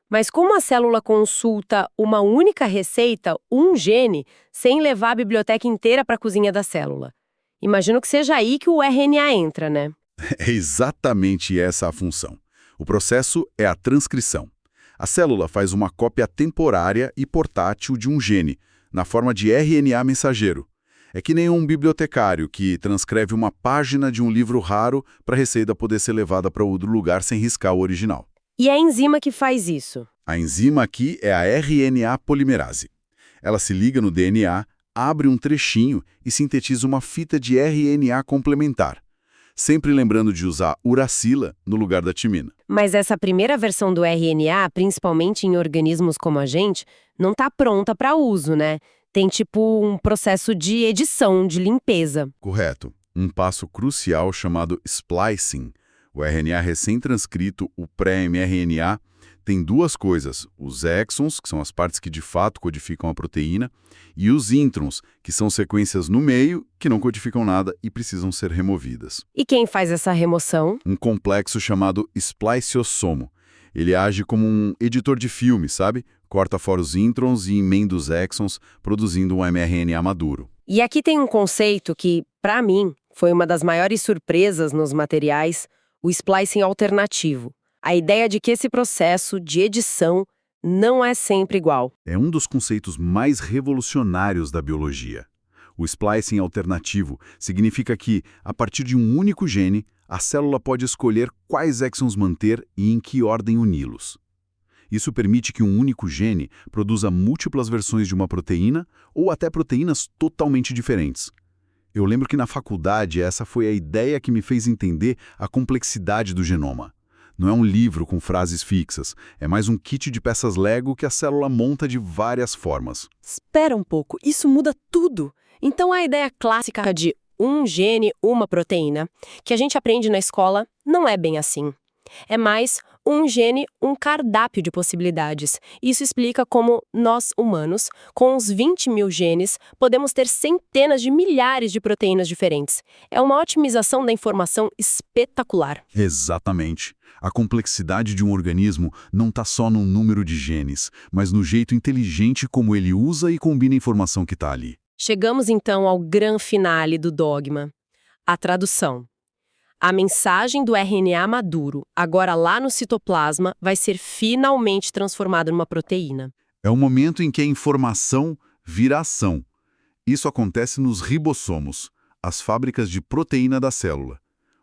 Mas como a célula consulta uma única receita, um gene, sem levar a biblioteca inteira para a cozinha da célula? Imagino que seja aí que o RNA entra, né? É exatamente essa a função. O processo é a transcrição. A célula faz uma cópia temporária e portátil de um gene, na forma de RNA mensageiro. É que nem um bibliotecário que transcreve uma página de um livro raro para a receita poder ser levada para outro lugar sem riscar o original. E a enzima que faz isso? A enzima aqui é a RNA polimerase. Ela se liga no DNA, abre um trechinho e sintetiza uma fita de RNA complementar, sempre lembrando de usar uracila no lugar da timina. Mas essa primeira versão do RNA, principalmente em organismos como a gente, não está pronta para uso, né? Tem tipo um processo de edição, de limpeza. Correto. Um passo crucial chamado splicing. O RNA recém-transcrito, o pré-mRNA, tem duas coisas: os exons, que são as partes que de fato codificam a proteína, e os introns, que são sequências no meio que não codificam nada e precisam ser removidas. E quem faz essa remoção? Um complexo chamado spliceossomo. Ele age como um editor de filme, sabe? Corta fora os introns e emenda os exons, produzindo um mRNA maduro. E aqui tem um conceito que, para mim, foi uma das maiores surpresas nos materiais, o splicing alternativo. A ideia de que esse processo de edição não é sempre igual. É um dos conceitos mais revolucionários da biologia. O splicing alternativo significa que, a partir de um único gene, a célula pode escolher quais exons manter e em que ordem uni-los. Isso permite que um único gene produza múltiplas versões de uma proteína ou até proteínas totalmente diferentes. Eu lembro que na faculdade essa foi a ideia que me fez entender a complexidade do genoma. Não é um livro com frases fixas, é mais um kit de peças Lego que a célula monta de várias formas. Espera um pouco, isso muda tudo. Então a ideia clássica de um gene, uma proteína, que a gente aprende na escola, não é bem assim. É mais um gene, um cardápio de possibilidades. Isso explica como nós, humanos, com uns 20 mil genes, podemos ter centenas de milhares de proteínas diferentes. É uma otimização da informação espetacular. Exatamente. A complexidade de um organismo não está só no número de genes, mas no jeito inteligente como ele usa e combina a informação que está ali. Chegamos então ao grande finale do dogma, a tradução. A mensagem do RNA maduro, agora lá no citoplasma, vai ser finalmente transformada numa proteína. É o momento em que a informação vira ação. Isso acontece nos ribossomos, as fábricas de proteína da célula.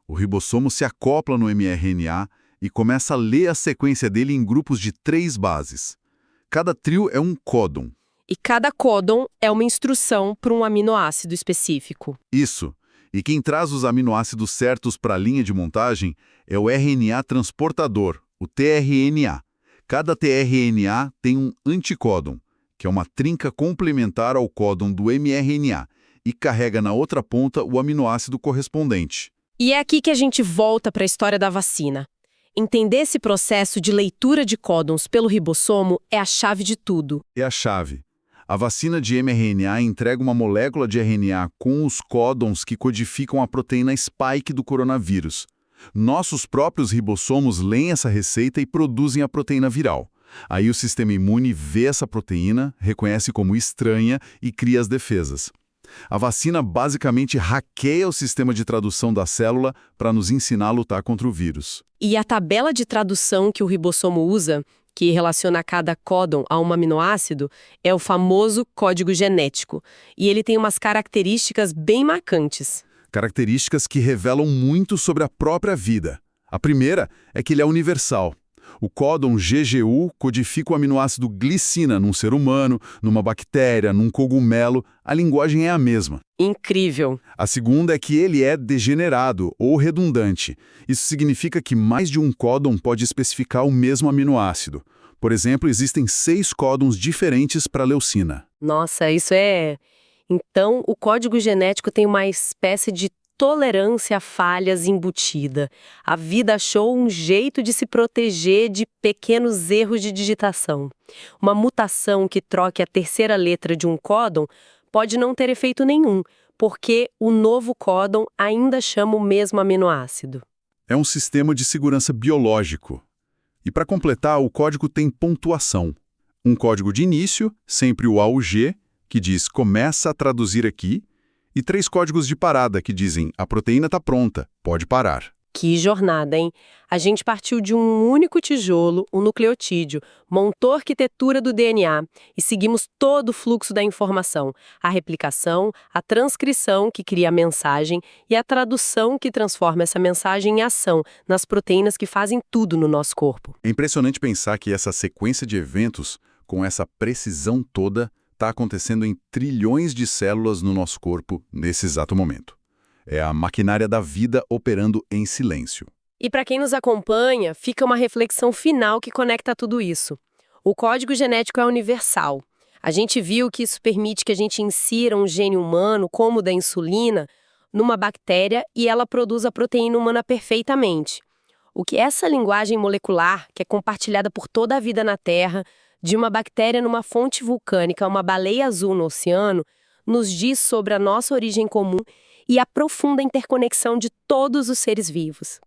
O ribossomo se acopla no mRNA e começa a ler a sequência dele em grupos de 3 bases. Cada trio é um códon. E cada códon é uma instrução para um aminoácido específico. Isso. E quem traz os aminoácidos certos para a linha de montagem é o RNA transportador, o tRNA. Cada tRNA tem um anticódon, que é uma trinca complementar ao códon do mRNA, e carrega na outra ponta o aminoácido correspondente. E é aqui que a gente volta para a história da vacina. Entender esse processo de leitura de códons pelo ribossomo é a chave de tudo. É a chave. A vacina de mRNA entrega uma molécula de RNA com os códons que codificam a proteína spike do coronavírus. Nossos próprios ribossomos leem essa receita e produzem a proteína viral. Aí o sistema imune vê essa proteína, reconhece como estranha e cria as defesas. A vacina basicamente hackeia o sistema de tradução da célula para nos ensinar a lutar contra o vírus. E a tabela de tradução que o ribossomo usa, que relaciona cada códon a um aminoácido, é o famoso código genético. E ele tem umas características bem marcantes. Características que revelam muito sobre a própria vida. A primeira é que ele é universal. O códon GGU codifica o aminoácido glicina num ser humano, numa bactéria, num cogumelo. A linguagem é a mesma. Incrível. A segunda é que ele é degenerado ou redundante. Isso significa que mais de um códon pode especificar o mesmo aminoácido. Por exemplo, existem 6 códons diferentes para leucina. Nossa, isso é Então, o código genético tem uma espécie de tolerância a falhas embutida. A vida achou um jeito de se proteger de pequenos erros de digitação. Uma mutação que troque a terceira letra de um códon pode não ter efeito nenhum, porque o novo códon ainda chama o mesmo aminoácido. É um sistema de segurança biológico. E para completar, o código tem pontuação. Um código de início, sempre o A ou G, que diz começa a traduzir aqui, e 3 códigos de parada que dizem a proteína está pronta, pode parar. Que jornada, hein? A gente partiu de um único tijolo, o nucleotídeo, montou a arquitetura do DNA e seguimos todo o fluxo da informação, a replicação, a transcrição que cria a mensagem e a tradução que transforma essa mensagem em ação nas proteínas que fazem tudo no nosso corpo. É impressionante pensar que essa sequência de eventos, com essa precisão toda, está acontecendo em trilhões de células no nosso corpo nesse exato momento. É a maquinária da vida operando em silêncio. E para quem nos acompanha, fica uma reflexão final que conecta tudo isso. O código genético é universal. A gente viu que isso permite que a gente insira um gene humano, como o da insulina, numa bactéria e ela produz a proteína humana perfeitamente. O que essa linguagem molecular, que é compartilhada por toda a vida na Terra, de uma bactéria numa fonte vulcânica a uma baleia azul no oceano, nos diz sobre a nossa origem comum e a profunda interconexão de todos os seres vivos.